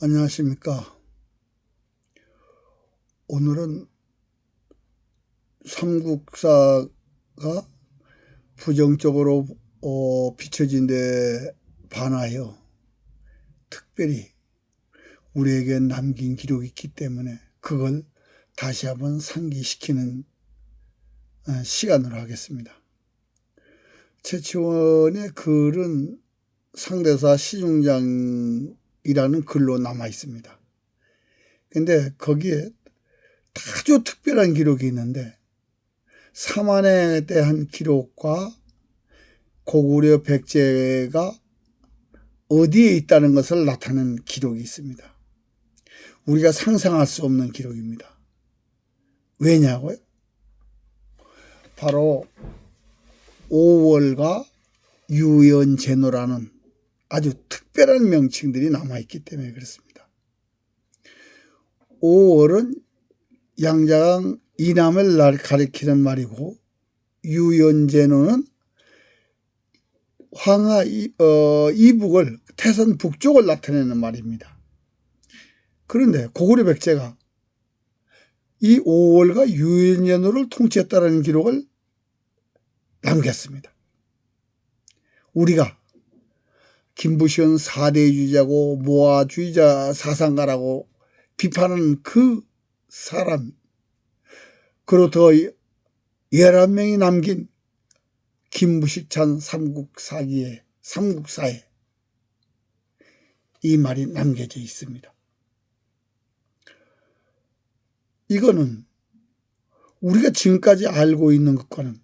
안녕하십니까. 오늘은 삼국사가 부정적으로 비춰진 데 반하여 특별히 우리에게 남긴 기록이 있기 때문에 그걸 다시 한번 상기시키는 시간으로 하겠습니다. 최치원의 글은 상대사 시중장이라는 글로 남아 있습니다. 근데 거기에 아주 특별한 기록이 있는데 사만에 대한 기록과 고구려 백제가 어디에 있다는 것을 나타내는 기록이 있습니다. 우리가 상상할 수 없는 기록입니다. 왜냐고요? 바로 오월과 유연제노라는 아주 특별한 명칭들이 남아있기 때문에 그렇습니다. 오월은 양자강 이남을 가리키는 말이고 유연제노는 황하 이북을 태선 북쪽을 나타내는 말입니다. 그런데 고구려 백제가 이 오월과 유연제노를 통치했다는 기록을 남겼습니다. 우리가 김부시은 4대주의자고 모아주의자 사상가라고 비판하는 그 사람, 그리고 더 11명이 남긴 김부식찬 삼국사에 이 말이 남겨져 있습니다. 이거는 우리가 지금까지 알고 있는 것과는,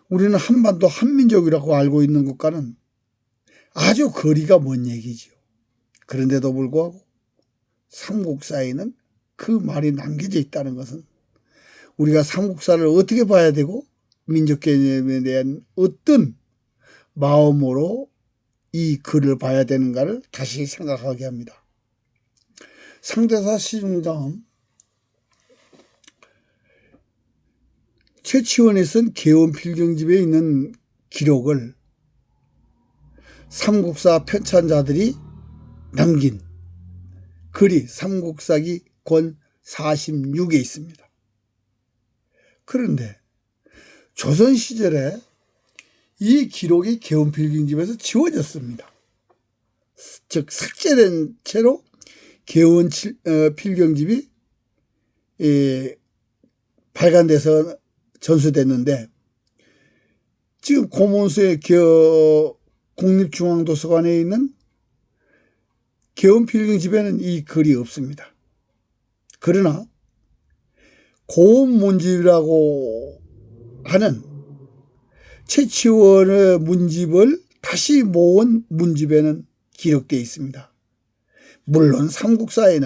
우리는 한반도 한민족이라고 알고 있는 것과는 아주 거리가 먼 얘기지요. 그런데도 불구하고 삼국사에는 그 말이 남겨져 있다는 것은 우리가 삼국사를 어떻게 봐야 되고 민족 개념에 대한 어떤 마음으로 이 글을 봐야 되는가를 다시 생각하게 합니다. 상대사 시중장은 최치원이 쓴 개원필경집에 있는 기록을 삼국사 편찬자들이 남긴 글이 삼국사기 권 46에 있습니다. 그런데 조선 시절에 이 기록이 개원필경집에서 지워졌습니다. 즉 삭제된 채로 개원필경집이 발간돼서 전수됐는데 지금 고문수의 국립중앙도서관에 있는 개원필경집에는 이 글이 없습니다. 그러나 고문집이라고 하는 최치원의 문집을 다시 모은 문집에는 기록되어 있습니다. 물론 삼국사가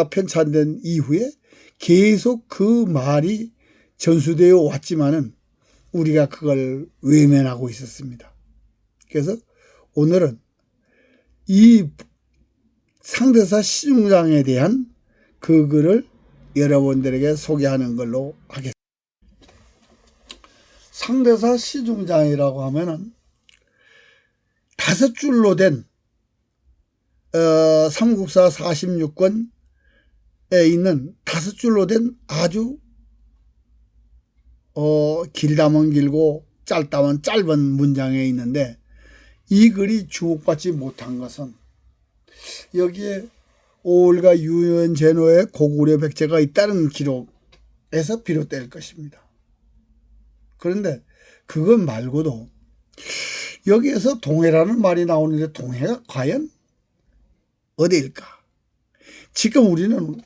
편찬된 이후에 계속 그 말이 전수되어 왔지만은 우리가 그걸 외면하고 있었습니다. 그래서 오늘은 이 상대사 시중장에 대한 그 글을 여러분들에게 소개하는 걸로 하겠습니다. 상대사 시중장이라고 하면은 5줄로 된 삼국사 46권에 있는 5줄로 된 아주 길다면 길고 짧다면 짧은 문장에 있는데 이 글이 주목받지 못한 것은 여기에 오월과 유연제노의 고구려 백제가 있다는 기록에서 비롯될 것입니다. 그런데 그것 말고도 여기에서 동해라는 말이 나오는데 동해가 과연 어디일까? 지금 우리는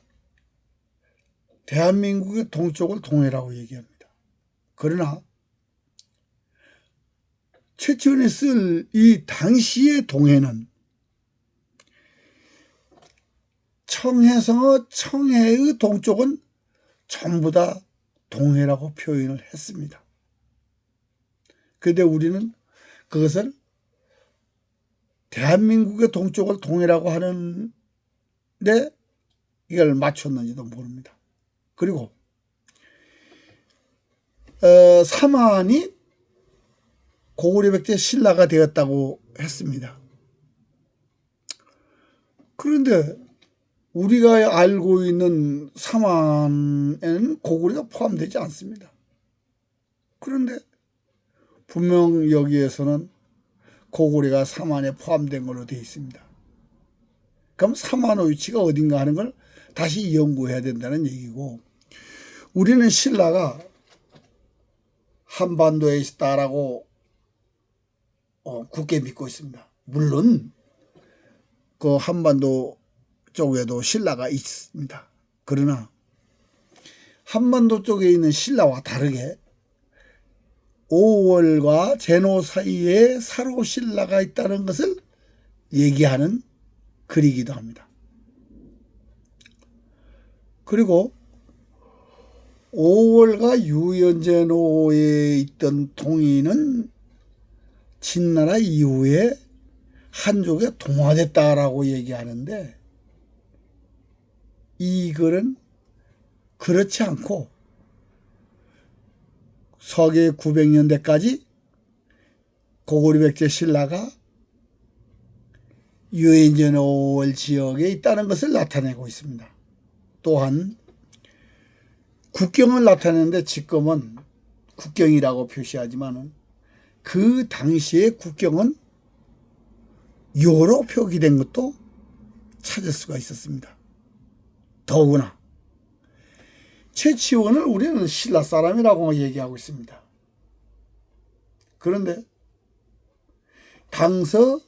대한민국의 동쪽을 동해라고 얘기합니다. 그러나 최치원이 쓸 이 당시의 동해는 청해성어 청해의 동쪽은 전부 다 동해라고 표현을 했습니다. 그런데 우리는 그것을 대한민국의 동쪽을 동해라고 하는데 이걸 맞췄는지도 모릅니다. 그리고 사만이 고구려 백제 신라가 되었다고 했습니다. 그런데 우리가 알고 있는 사만에는 고구려가 포함되지 않습니다. 그런데 분명 여기에서는 고구려가 사만에 포함된 걸로 되어 있습니다. 그럼 사만의 위치가 어딘가 하는 걸 다시 연구해야 된다는 얘기고, 우리는 신라가 한반도에 있다라고 굳게 믿고 있습니다. 물론 그 한반도 쪽에도 신라가 있습니다. 그러나 한반도 쪽에 있는 신라와 다르게 5월과 제노 사이에 사로 신라가 있다는 것을 얘기하는 글이기도 합니다. 그리고 5월과 유연제노에 있던 동인은 진나라 이후에 한족에 동화됐다라고 얘기하는데, 이 글은 그렇지 않고 서기 900년대까지 고구려 백제 신라가 유연제노 5월 지역에 있다는 것을 나타내고 있습니다. 또한 국경을 나타내는데 지금은 국경이라고 표시하지만 그 당시의 국경은 요로 표기된 것도 찾을 수가 있었습니다. 더구나 최치원을 우리는 신라 사람이라고 얘기하고 있습니다. 그런데 당서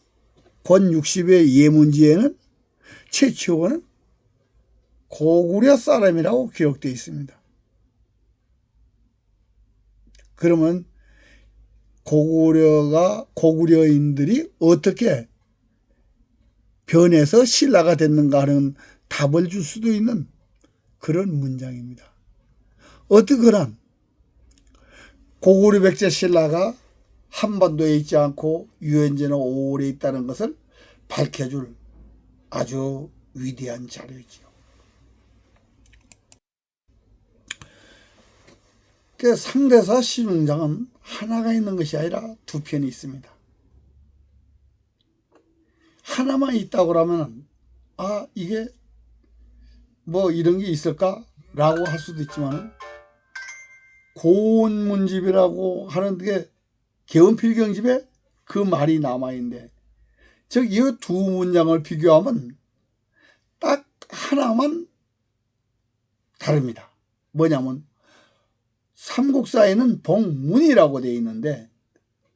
권 60의 예문지에는 최치원은 고구려 사람이라고 기록되어 있습니다. 그러면 고구려인들이 어떻게 변해서 신라가 됐는가 하는 답을 줄 수도 있는 그런 문장입니다. 어떻거나 고구려 백제 신라가 한반도에 있지 않고 유연제노 5월에 있다는 것을 밝혀줄 아주 위대한 자료이지요. 그 상대사 시중장은 하나가 있는 것이 아니라 두 편이 있습니다. 하나만 있다고 하면 이게 뭐 이런 게 있을까? 라고 할 수도 있지만, 고운문집이라고 하는 게 개운필경집에 그 말이 남아있는데, 즉 이 두 문장을 비교하면 딱 하나만 다릅니다. 뭐냐면 삼국사에는 복문이라고 되어 있는데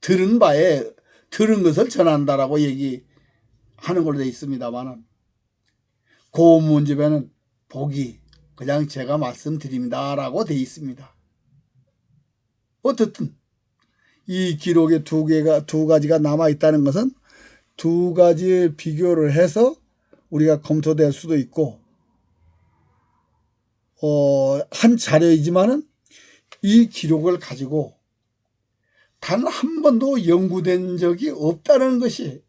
들은 것을 전한다라고 얘기하는 걸로 되어 있습니다만, 고운문집에는 복이 그냥 제가 말씀드립니다라고 되어 있습니다. 어떻든 이 기록에 두 가지가 남아 있다는 것은 두 가지의 비교를 해서 우리가 검토될 수도 있고, 한 자료이지만은 이 기록을 가지고 단 한 번도 연구된 적이 없다는 것이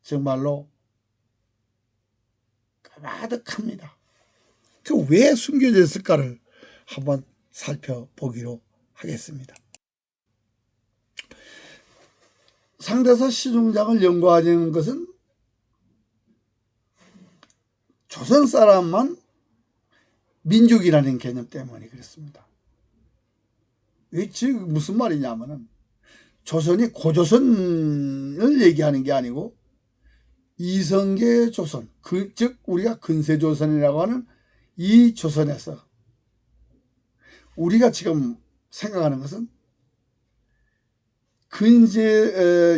정말로 까마득합니다. 그 왜 숨겨져 있을까를 한번 살펴보기로 하겠습니다. 상대사 시중장을 연구하는 것은 조선 사람만 민족이라는 개념 때문에 그렇습니다. 즉 무슨 말이냐면은 조선이 고조선을 얘기하는 게 아니고 이성계 조선, 즉 우리가 근세조선이라고 하는 이 조선에서 우리가 지금 생각하는 것은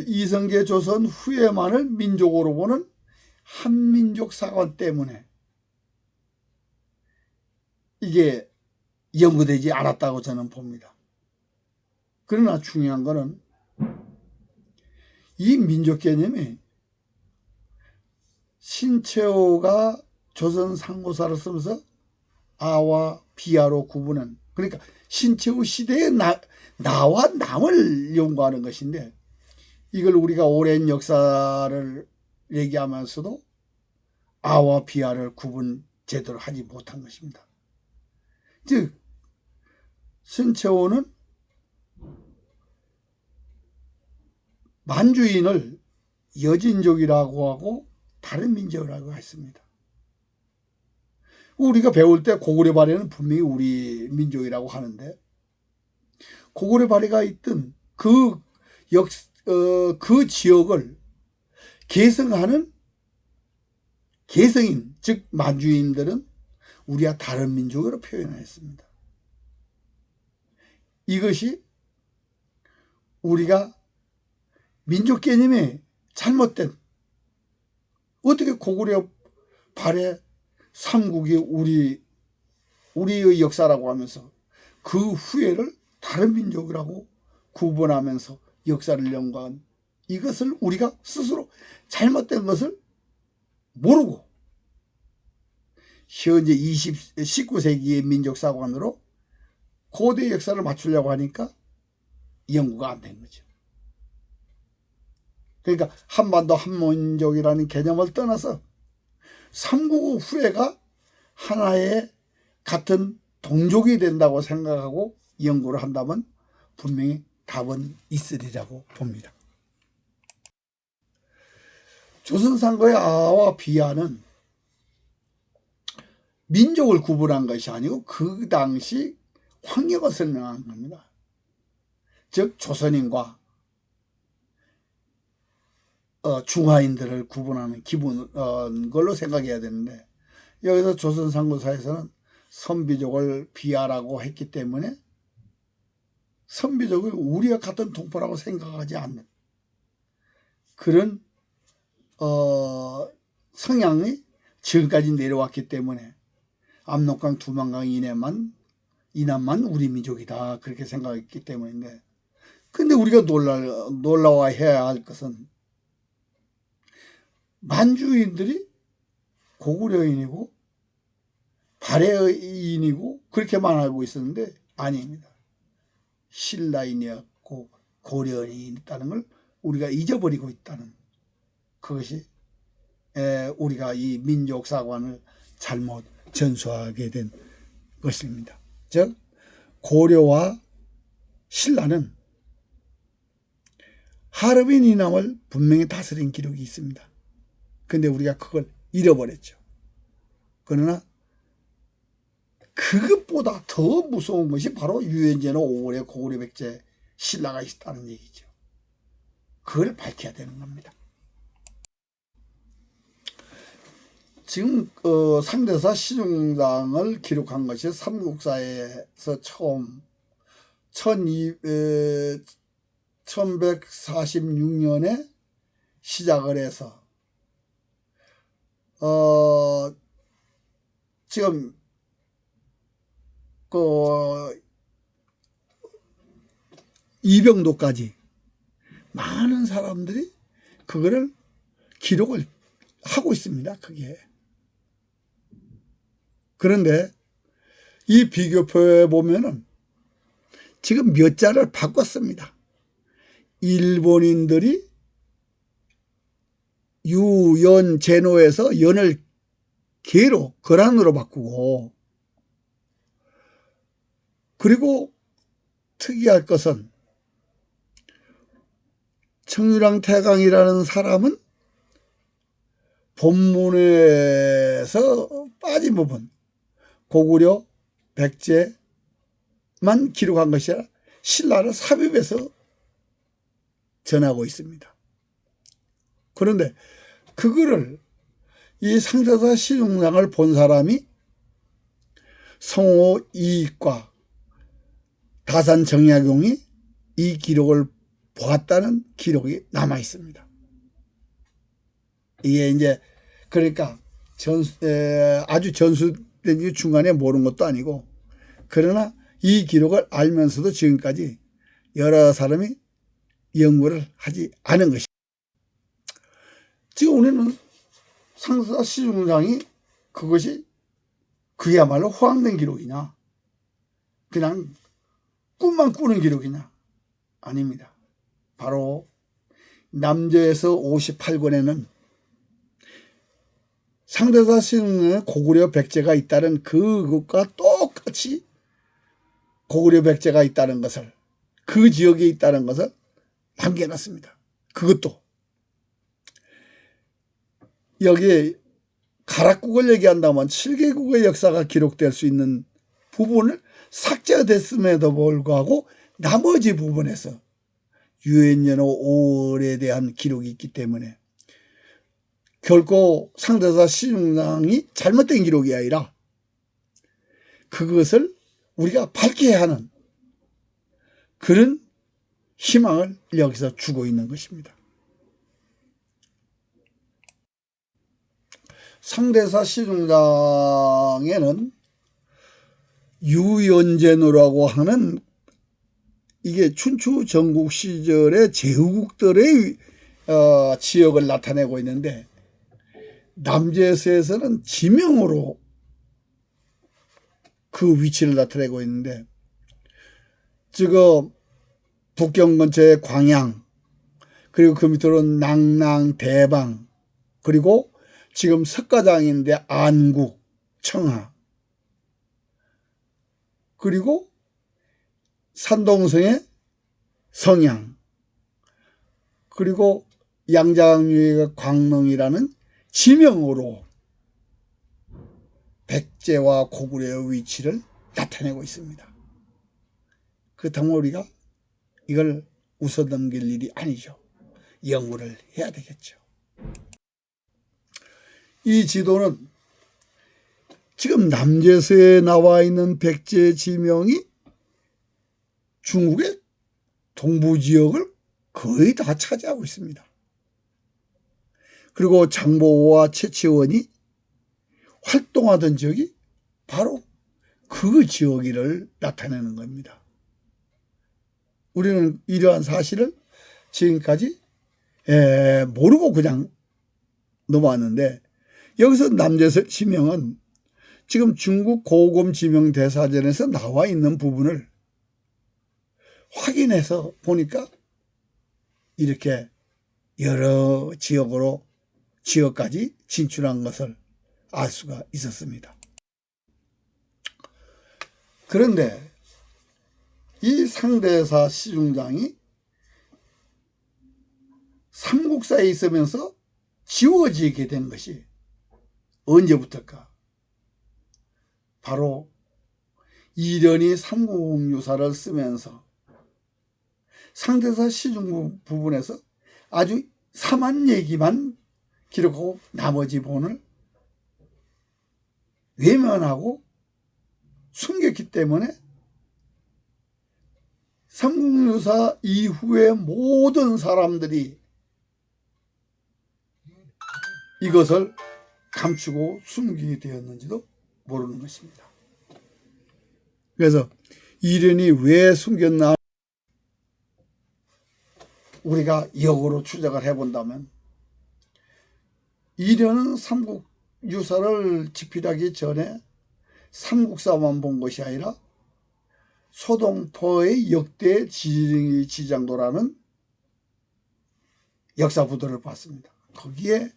이성계 조선 후에만을 민족으로 보는 한민족 사관 때문에 이게 연구되지 않았다고 저는 봅니다. 그러나 중요한 거는 이 민족 개념이 신채호가 조선 상고사를 쓰면서 아와 비아로 구분은, 그러니까 신채호 시대의 나와 남을 연구하는 것인데, 이걸 우리가 오랜 역사를 얘기하면서도 아와 비아를 구분 제대로 하지 못한 것입니다. 즉 신채호는 만주인을 여진족이라고 하고 다른 민족이라고 했습니다. 우리가 배울 때 고구려 발해는 분명히 우리 민족이라고 하는데, 고구려 발해가 있던 그 지역을 개성하는 개성인, 즉 만주인들은 우리와 다른 민족으로 표현했습니다. 이것이 우리가 민족 개념이 잘못된, 어떻게 고구려 발해 삼국이 우리의 역사라고 하면서 그 후예를 다른 민족이라고 구분하면서 역사를 연구한 이것을 우리가 스스로 잘못된 것을 모르고 현재 19세기의 민족사관으로 고대 역사를 맞추려고 하니까 연구가 안 된 거죠. 그러니까 한반도 한민족이라는 개념을 떠나서 삼국 후예가 하나의 같은 동족이 된다고 생각하고 연구를 한다면 분명히 답은 있으리라고 봅니다. 조선상고의 아와 비아는 민족을 구분한 것이 아니고 그 당시 환경을 설명한 겁니다. 즉 조선인과 중화인들을 구분하는 기본 걸로 생각해야 되는데, 여기서 조선상고사에서는 선비족을 비하라고 했기 때문에 선비족을 우리와 같은 동포라고 생각하지 않는 그런 성향이 지금까지 내려왔기 때문에 압록강 두만강 이남만 우리 민족이다 그렇게 생각했기 때문인데, 근데 우리가 놀라워해야 할 것은 만주인들이 고구려인이고 발해인이고 그렇게만 알고 있었는데 아닙니다. 신라인이었고 고려인이 있다는 걸 우리가 잊어버리고 있다는, 그것이 우리가 이 민족사관을 잘못 전수하게 된 것입니다. 즉 고려와 신라는 하르빈 이남을 분명히 다스린 기록이 있습니다. 근데 우리가 그걸 잃어버렸죠. 그러나 그것보다 더 무서운 것이 바로 유현재는 5월에 고구려 백제 신라가 있다는 얘기죠. 그걸 밝혀야 되는 겁니다. 지금 상대사 시중장을 기록한 것이 삼국사에서 처음 1146년에 시작을 해서 지금 이병도까지 많은 사람들이 그거를 기록을 하고 있습니다. 그게. 그런데 이 비교표에 보면은 지금 몇 자를 바꿨습니다. 일본인들이 유연 제노에서 연을 개로 거란으로 바꾸고, 그리고 특이할 것은 청유랑 태강이라는 사람은 본문에서 빠진 부분, 고구려 백제만 기록한 것이 아니라 신라를 삽입해서 전하고 있습니다. 그런데 그거를 이 상대사 시중장을 본 사람이 성호 이익과 다산 정약용이 이 기록을 보았다는 기록이 남아 있습니다. 이게 이제 그러니까 아주 전수된 중간에 모르는 것도 아니고, 그러나 이 기록을 알면서도 지금까지 여러 사람이 연구를 하지 않은 것입니다. 지금 우리는 상대사 시중장이 그것이 그야말로 허황된 기록이냐, 그냥 꿈만 꾸는 기록이냐? 아닙니다. 바로 남조에서 58권에는 상대사 시중장에 고구려 백제가 있다는 그것과 똑같이 고구려 백제가 있다는 것을, 그 지역에 있다는 것을 남겨놨습니다. 그것도 여기에 가락국을 얘기한다면 7개국의 역사가 기록될 수 있는 부분을 삭제됐음에도 불구하고 나머지 부분에서 유엔연호 5월에 대한 기록이 있기 때문에 결코 상대사 시중장이 잘못된 기록이 아니라 그것을 우리가 밝혀야 하는 그런 희망을 여기서 주고 있는 것입니다. 상대사 시중장에는 유연제노라고 하는 이게 춘추 전국 시절의 제후국들의 지역을 나타내고 있는데 남제서에서는 지명으로 그 위치를 나타내고 있는데 지금 북경 근처의 광양 그리고 그 밑으로는 낭랑, 대방 그리고 지금 석가장인데 안국, 청하 그리고 산동성의 성양 그리고 양장류의 광릉이라는 지명으로 백제와 고구려의 위치를 나타내고 있습니다. 그렇다면 우리가 이걸 웃어넘길 일이 아니죠. 연구를 해야 되겠죠. 이 지도는 지금 남제서에 나와 있는 백제 지명이 중국의 동부 지역을 거의 다 차지하고 있습니다. 그리고 장보고와 최치원이 활동하던 지역이 바로 그 지역을 나타내는 겁니다. 우리는 이러한 사실을 지금까지 모르고 그냥 넘어왔는데 여기서 남제서 지명은 지금 중국 고금 지명 대사전에서 나와 있는 부분을 확인해서 보니까 이렇게 여러 지역까지 진출한 것을 알 수가 있었습니다. 그런데 이 상대사 시중장이 삼국사에 있으면서 지워지게 된 것이 언제부터일까? 바로 이련이 삼국유사를 쓰면서 상대사 시중 부분에서 아주 사만 얘기만 기록하고 나머지 부분을 외면하고 숨겼기 때문에 삼국유사 이후의 모든 사람들이 이것을 감추고 숨기게 되었는지도 모르는 것입니다. 그래서 이련이 왜 숨겼나 우리가 역으로 추적을 해본다면 이련은 삼국유사를 집필하기 전에 삼국사만 본 것이 아니라 소동포의 역대 지장도라는 역사부도를 봤습니다. 거기에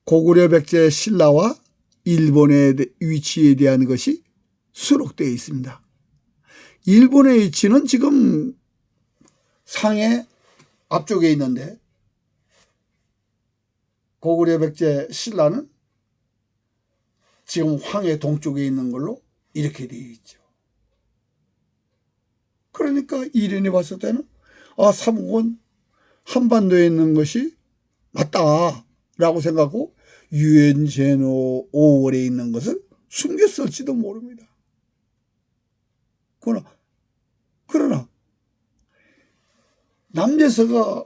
고구려 백제 신라와 일본의 위치에 대한 것이 수록되어 있습니다. 일본의 위치는 지금 상해 앞쪽에 있는데 고구려 백제 신라는 지금 황해 동쪽에 있는 걸로 이렇게 되어 있죠. 그러니까 이련이 봤을 때는 삼국은 한반도에 있는 것이 맞다라고 생각하고 유엔제노 5월에 있는 것을 숨겼을지도 모릅니다. 그러나 남제서가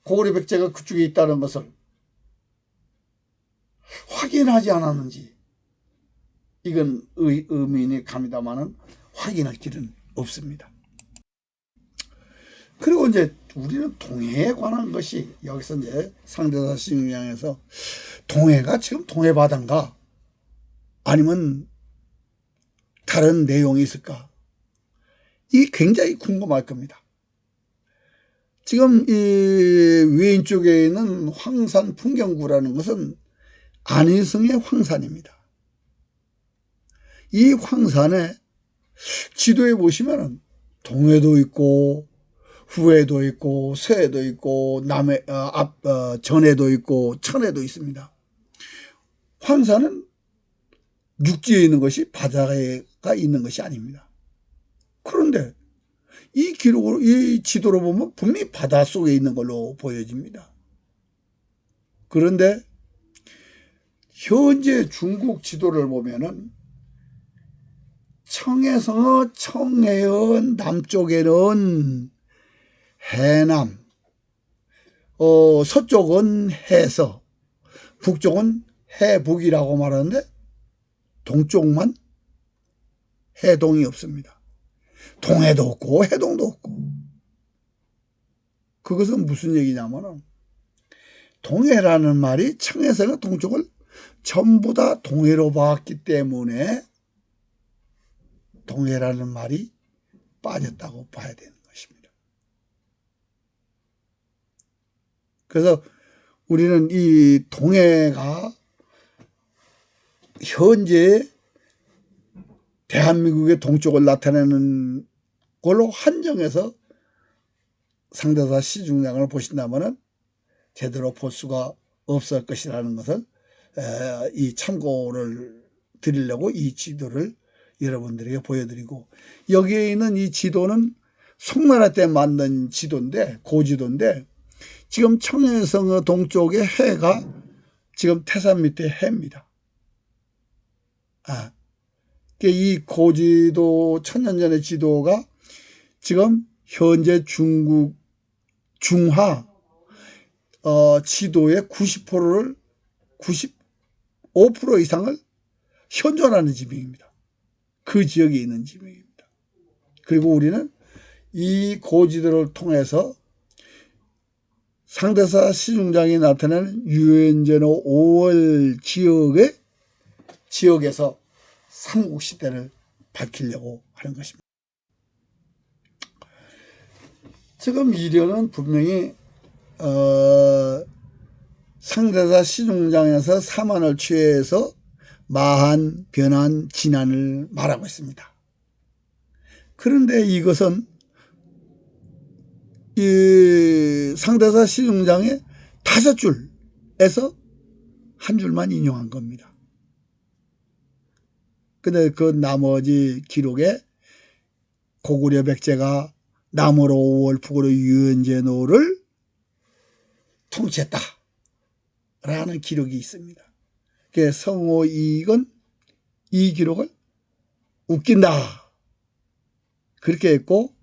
고구려 백제가 그쪽에 있다는 것을 확인하지 않았는지 이건 의문이 갑니다만은 확인할 길은 없습니다. 그리고 이제 우리는 동해에 관한 것이 여기서 이제 상대사 시중장에서 동해가 지금 동해바다인가 아니면 다른 내용이 있을까? 이게 굉장히 궁금할 겁니다. 지금 이 왼쪽에 있는 황산 풍경구라는 것은 안희성의 황산입니다. 이 황산에 지도에 보시면 동해도 있고 후에도 있고 서에도 있고 전에도 있고 천에도 있습니다. 황사는 육지에 있는 것이 바다가 있는 것이 아닙니다. 그런데 이 지도로 보면 분명히 바닷속에 있는 걸로 보여집니다. 그런데 현재 중국 지도를 보면은 청해성어 청해현 남쪽에는 해남, 서쪽은 해서, 북쪽은 해북이라고 말하는데 동쪽만 해동이 없습니다. 동해도 없고 해동도 없고. 그것은 무슨 얘기냐면은 동해라는 말이 청해성의 동쪽을 전부 다 동해로 봤기 때문에 동해라는 말이 빠졌다고 봐야 되는 것입니다. 그래서 우리는 이 동해가 현재 대한민국의 동쪽을 나타내는 걸로 한정해서 상대사 시중장을 보신다면 제대로 볼 수가 없을 것이라는 것을 이 참고를 드리려고 이 지도를 여러분들에게 보여드리고, 여기에 있는 이 지도는 송나라 때 만든 지도인데, 고지도인데, 지금 청해성의 동쪽에 해가 지금 태산 밑에 해입니다. 이 고지도 천년 전의 지도가 지금 현재 중국 중하 지도의 90%를 95% 이상을 현존하는 지명입니다. 그 지역에 있는 지명입니다. 그리고 우리는 이 고지도를 통해서 상대사 시중장이 나타내는 유엔제노 5월 지역에서 삼국시대를 밝히려고 하는 것입니다. 지금 이련은 분명히 상대사 시중장에서 사만을 취해서 마한, 변한, 진한을 말하고 있습니다. 그런데 이것은 이 상대사 시중장의 5줄에서 한 줄만 인용한 겁니다. 근데 그 나머지 기록에 고구려 백제가 남으로 5월 북으로 유엔제노를 통치했다 라는 기록이 있습니다. 성호이익은 이 기록을 웃긴다 그렇게 했고,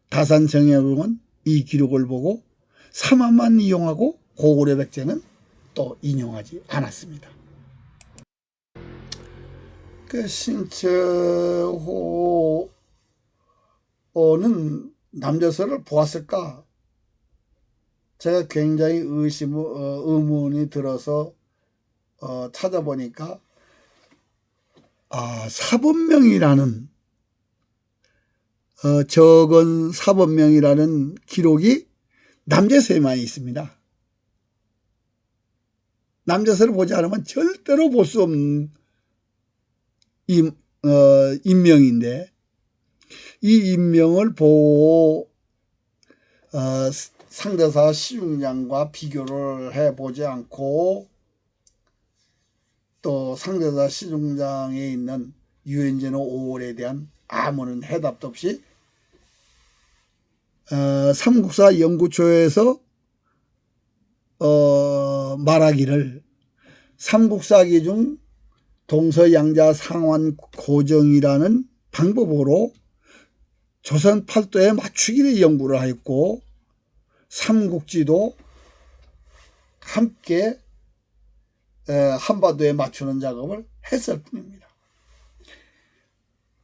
다산정약은 이 기록을 보고 사만만 이용하고 고구려 백제는 또 인용하지 않았습니다. 신채호는 남조선을 보았을까? 제가 굉장히 의문이 들어서 찾아보니까 사본명이라는 적은 사본명이라는 기록이 남조선에만 있습니다. 남조선을 보지 않으면 절대로 볼 수 없는 인명인데, 이 인명을 보고 상대사 시중장과 비교를 해보지 않고 또 상대사 시중장에 있는 유엔제노 5월에 대한 아무런 해답도 없이 삼국사 연구초에서 말하기를 삼국사기 중 동서양자 상환 고정이라는 방법으로 조선 팔도에 맞추기를 연구를 하였고, 삼국지도 함께 한반도에 맞추는 작업을 했을 뿐입니다.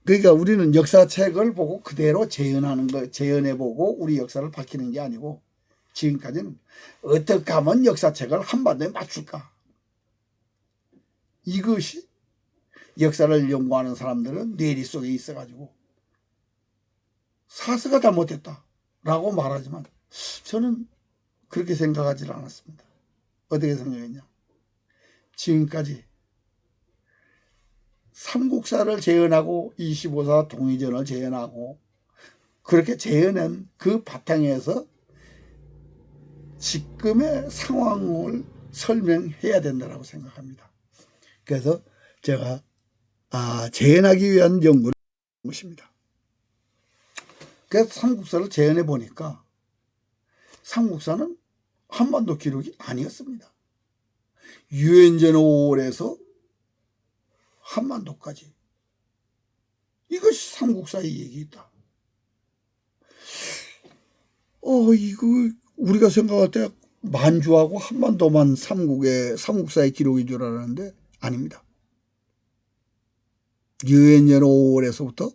그러니까 우리는 역사책을 보고 그대로 재현해보고 우리 역사를 밝히는 게 아니고, 지금까지는 어떻게 하면 역사책을 한반도에 맞출까? 이것이 역사를 연구하는 사람들은 뇌리 속에 있어가지고 사서가 잘못됐다 라고 말하지만 저는 그렇게 생각하지 않았습니다. 어떻게 생각했냐? 지금까지 삼국사를 재현하고 25사 동의전을 재현하고 그렇게 재현한 그 바탕에서 지금의 상황을 설명해야 된다고 생각합니다. 그래서 제가 재현하기 위한 연구를 한 것입니다. 그래서 삼국사를 재현해 보니까 삼국사는 한반도 기록이 아니었습니다. 유엔전 5월에서 한반도까지 이것이 삼국사의 얘기다. 이거 우리가 생각할 때 만주하고 한반도만 삼국사의 기록인 줄 알았는데 아닙니다. 유엔전 5월에서부터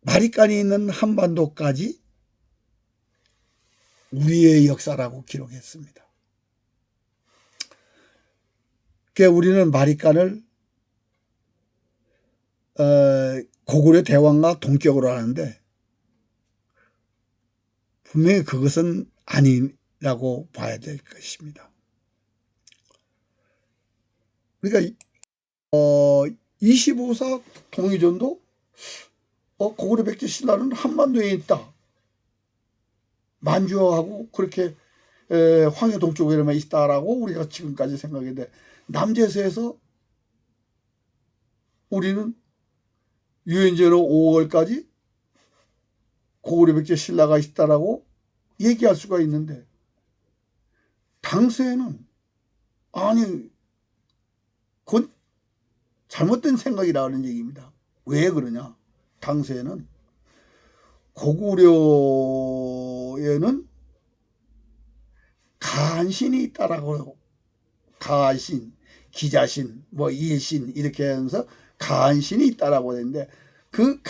마리간이 있는 한반도까지 우리의 역사라고 기록했습니다. 그러니까 우리는 마리간을 고구려 대왕과 동격으로 하는데 분명히 그것은 아니라고 봐야 될 것입니다. 그러니까 25사 동의전도 고구려 백제 신라는 한반도에 있다. 만주하고 그렇게 황해 동쪽에만 있다라고 우리가 지금까지 생각했는데 남제서에서 우리는 유엔전 5월까지 고구려 백제 신라가 있다라고 얘기할 수가 있는데 당시에는 아니 그건 잘못된 생각이라는 얘기입니다. 왜 그러냐? 당시에는 고구려에는 가한신이 있다라고 가한신, 기자신, 뭐 일신 이렇게 하면서 가한신이 있다라고 했는데 그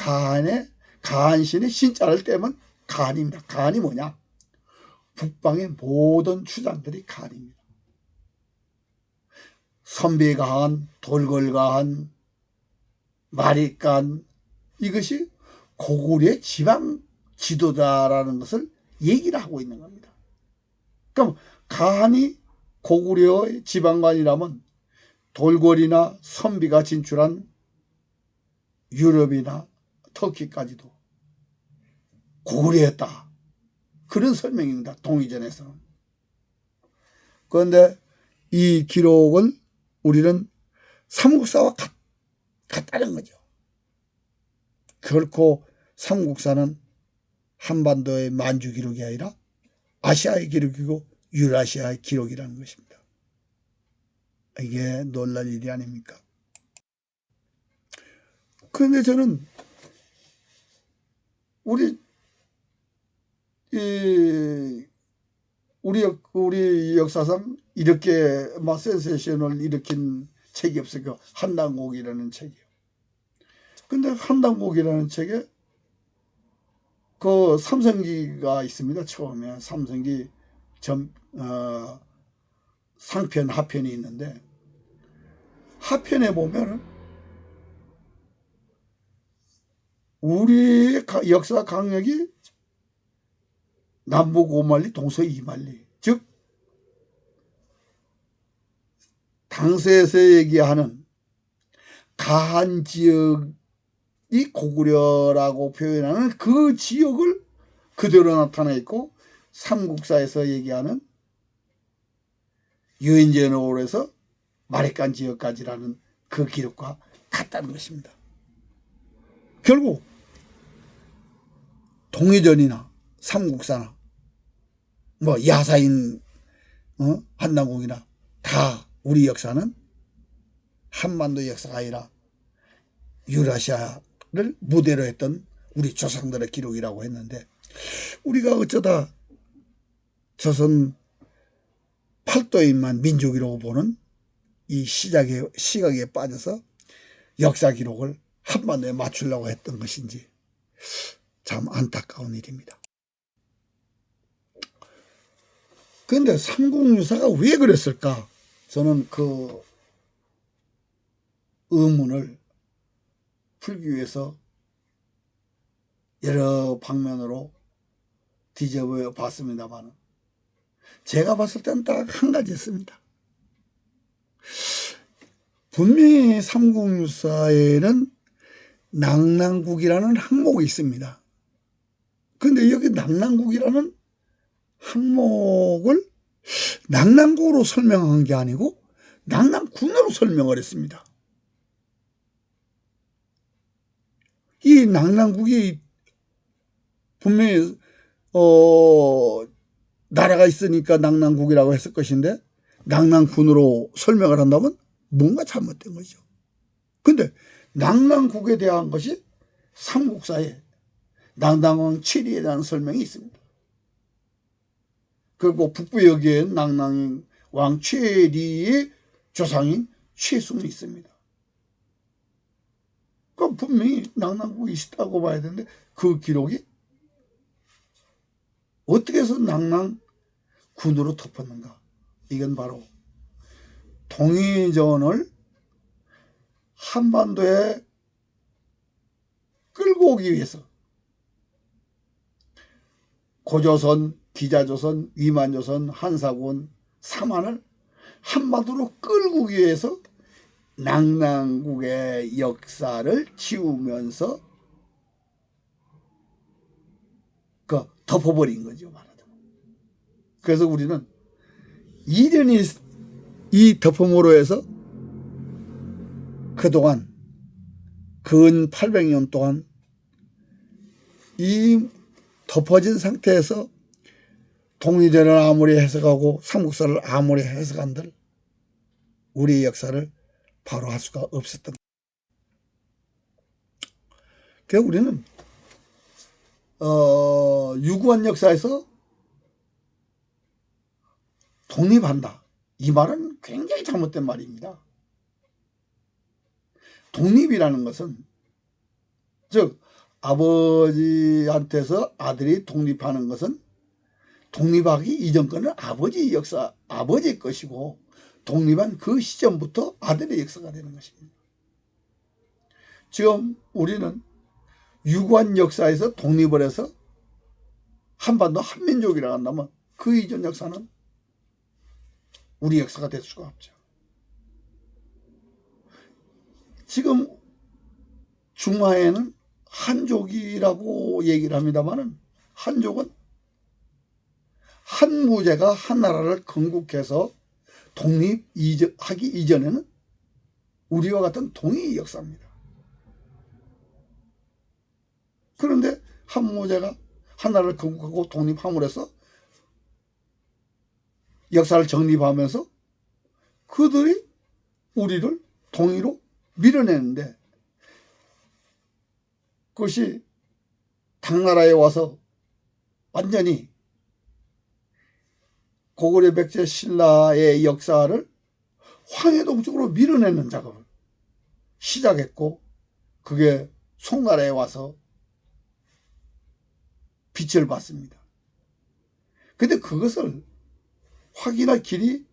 가한신의 신자를 떼면 가한입니다. 가한이 뭐냐? 북방의 모든 주장들이 가한입니다. 선비가한, 돌궐가한, 마리간 이것이 고구려의 지방 지도자라는 것을 얘기를 하고 있는 겁니다. 그럼 가한이 고구려의 지방관이라면 돌궐이나 선비가 진출한 유럽이나 터키까지도 고구려였다. 그런 설명입니다. 동의전에서는. 그런데 이 기록은 우리는 삼국사와 같다는 거죠. 결코 삼국사는 한반도의 만주 기록이 아니라 아시아의 기록이고 유라시아의 기록이라는 것입니다. 이게 놀랄 일이 아닙니까? 그런데 저는 우리 역사상 이렇게 막 센세이션을 일으킨 책이 없어요. 한당곡이라는 책이요. 근데 한당곡이라는 책에 그 삼성기가 있습니다. 처음에 삼성기 상편 하편이 있는데 하편에 보면은 우리의 역사 강력이 남북 5만리 동서 2만리 즉 당시에서 얘기하는 가한 지역이 고구려라고 표현하는 그 지역을 그대로 나타나 있고 삼국사에서 얘기하는 유엔전호에서 마리간 지역까지라는 그 기록과 같다는 것입니다. 결국 동해전이나 삼국사나 뭐 야사인 한남국이나 다 우리 역사는 한반도 역사가 아니라 유라시아를 무대로 했던 우리 조상들의 기록이라고 했는데 우리가 어쩌다 조선 팔도인만 민족이라고 보는 이 시각에 빠져서 역사 기록을 한반도에 맞추려고 했던 것인지 참 안타까운 일입니다. 그런데 삼국유사가 왜 그랬을까? 저는 그 의문을 풀기 위해서 여러 방면으로 뒤져보여 봤습니다만 제가 봤을 때는 딱 한 가지였습니다. 분명히 삼국유사에는 낙랑국이라는 항목이 있습니다. 근데 여기 낙랑국이라는 항목을 낙랑국으로 설명한 게 아니고 낙랑군으로 설명을 했습니다. 이 낙랑국이 분명히 나라가 있으니까 낙랑국이라고 했을 것인데 낙랑군으로 설명을 한다면 뭔가 잘못된 거죠. 근데 낙랑국에 대한 것이 삼국사에 낙랑왕 7위에 대한 설명이 있습니다. 그리고 북부 여기엔 낙랑왕 최리의 조상인 최순이 있습니다. 그럼 분명히 낙랑국이 있다고 봐야 되는데 그 기록이 어떻게 해서 낙랑군으로 덮었는가? 이건 바로 동의전을 한반도에 끌고 오기 위해서 고조선, 기자조선, 위만조선, 한사군, 삼한을 한반도로 끌고 오기 위해서 낙랑국의 역사를 지우면서 덮어버린 거죠, 말하자면. 그래서 우리는 이련이 이 덮음으로 해서 그동안 근 800년 동안 이 덮어진 상태에서 동의전을 아무리 해석하고 삼국사를 아무리 해석한들 우리의 역사를 바로 할 수가 없었던 거예요. 그래서 우리는 유구한 역사에서 독립한다. 이 말은 굉장히 잘못된 말입니다. 독립이라는 것은 즉 아버지한테서 아들이 독립하는 것은 독립하기 이전 거는 아버지의 역사, 아버지의 것이고 독립한 그 시점부터 아들의 역사가 되는 것입니다. 지금 우리는 유구한 역사에서 독립을 해서 한반도 한민족이라고 한다면 그 이전 역사는 우리 역사가 될 수가 없죠. 지금 중화에는 한족이라고 얘기를 합니다만은 한족은 한 무제가 한 나라를 건국해서 독립하기 이전에는 우리와 같은 동의 역사입니다. 그런데 한 무제가 한 나라를 건국하고 독립함으로 해서 역사를 정립하면서 그들이 우리를 동의로 밀어내는데 그것이 당나라에 와서 완전히 고구려 백제 신라의 역사를 황해도 쪽으로 밀어내는 작업을 시작했고 그게 송나라에 와서 빛을 봤습니다. 근데 그것을 확인할 길이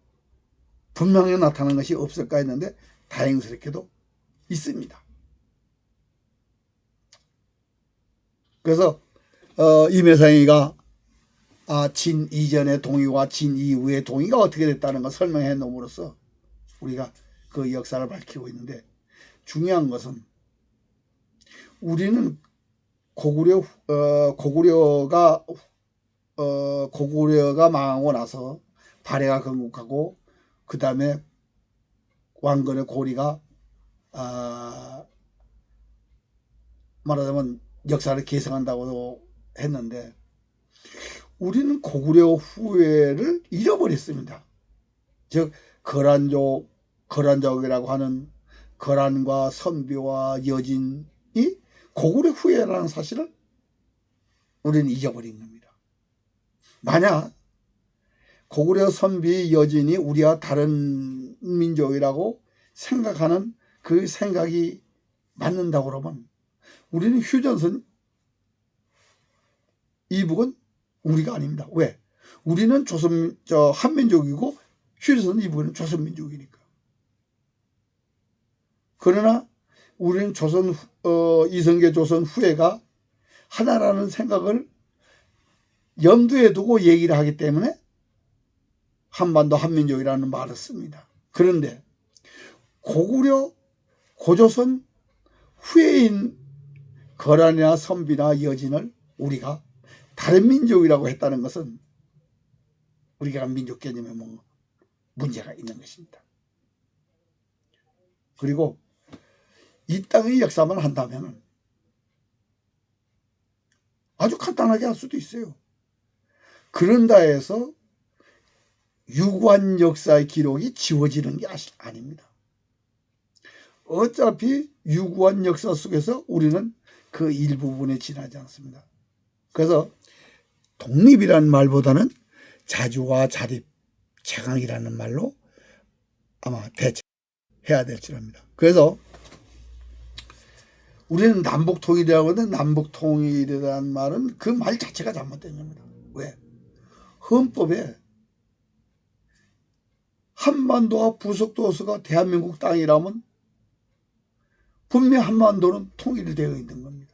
분명히 나타난 것이 없을까 했는데 다행스럽게도 있습니다. 그래서 임혜상이가 진 이전의 동의와 진 이후의 동의가 어떻게 됐다는 걸 설명해 놓음으로써 우리가 그 역사를 밝히고 있는데 중요한 것은 우리는 고구려가 망하고 나서 발해가 건국하고 그 다음에 왕건의 고리가 말하자면 역사를 개성한다고 했는데 우리는 고구려 후예를 잃어버렸습니다. 즉 거란족이라고 하는 거란과 선비와 여진이 고구려 후예라는 사실을 우리는 잊어버린 겁니다. 만약 고구려 선비 여진이 우리와 다른 민족이라고 생각하는 그 생각이 맞는다고 그러면 우리는 휴전선 이북은 우리가 아닙니다. 왜? 우리는 한민족이고 휴전선 이북은 조선민족이니까. 그러나 우리는 이성계 조선 후예가 하나라는 생각을 염두에 두고 얘기를 하기 때문에 한반도 한민족이라는 말을 씁니다. 그런데 고구려 고조선 후예인 거란이나 선비나 여진을 우리가 다른 민족이라고 했다는 것은 우리가 민족 개념에 뭐 문제가 있는 것입니다. 그리고 이 땅의 역사만 한다면 아주 간단하게 할 수도 있어요. 그런다 해서 유구한 역사의 기록이 지워지는 게 아닙니다. 어차피 유구한 역사 속에서 우리는 그 일부분에 지나지 않습니다. 그래서 독립이라는 말보다는 자주와 자립, 재강이라는 말로 아마 대체해야 될 줄 압니다. 그래서 우리는 남북통일이라고 하는데 남북통일이라는 말은 그 말 자체가 잘못된 겁니다. 왜? 헌법에 한반도와 부속도서가 대한민국 땅이라면 분명 한반도는 통일이 되어 있는 겁니다.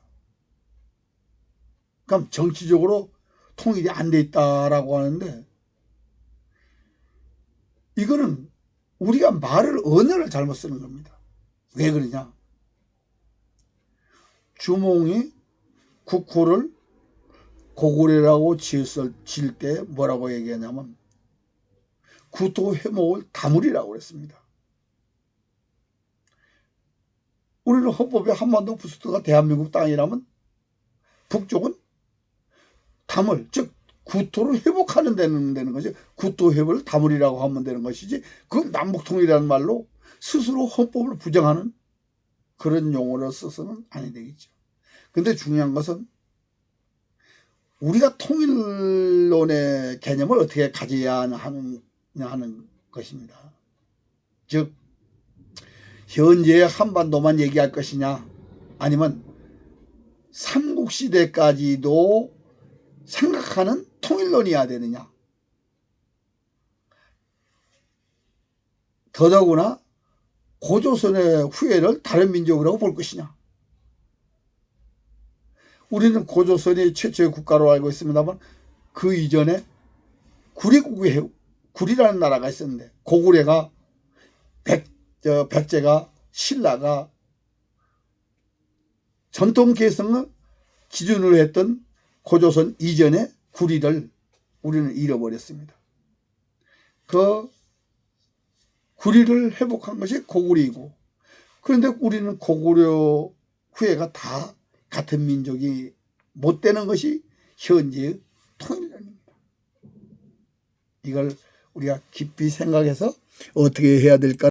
그럼 정치적으로 통일이 안 돼 있다라고 하는데 이거는 우리가 언어를 잘못 쓰는 겁니다. 왜 그러냐? 주몽이 국호를 고구려라고 지을 때 뭐라고 얘기하냐면 구토 회목을 다물이라고 그랬습니다. 우리는 헌법에 한반도 부속도가 대한민국 땅이라면 북쪽은 다물, 즉 구토를 회복하는 되는 것이 구토 회복을 다물이라고 하면 되는 것이지 그 남북통일이라는 말로 스스로 헌법을 부정하는 그런 용어를 써서는 아니 되겠죠. 근데 중요한 것은 우리가 통일론의 개념을 어떻게 가져야 하는 것입니다. 즉 현재의 한반도만 얘기할 것이냐 아니면 삼국시대까지도 생각하는 통일론이어야 되느냐. 더더구나 고조선의 후예를 다른 민족이라고 볼 것이냐. 우리는 고조선이 최초의 국가로 알고 있습니다만 그 이전에 구리라는 나라가 있었는데 고구려가 백제가 신라가 전통 개성을 기준으로 했던 고조선 이전의 구리를 우리는 잃어버렸습니다. 그 구리를 회복한 것이 고구려이고 그런데 우리는 고구려 후예가 다 같은 민족이 못 되는 것이 현재의 통일론입니다. 이걸 우리가 깊이 생각해서 어떻게 해야 될까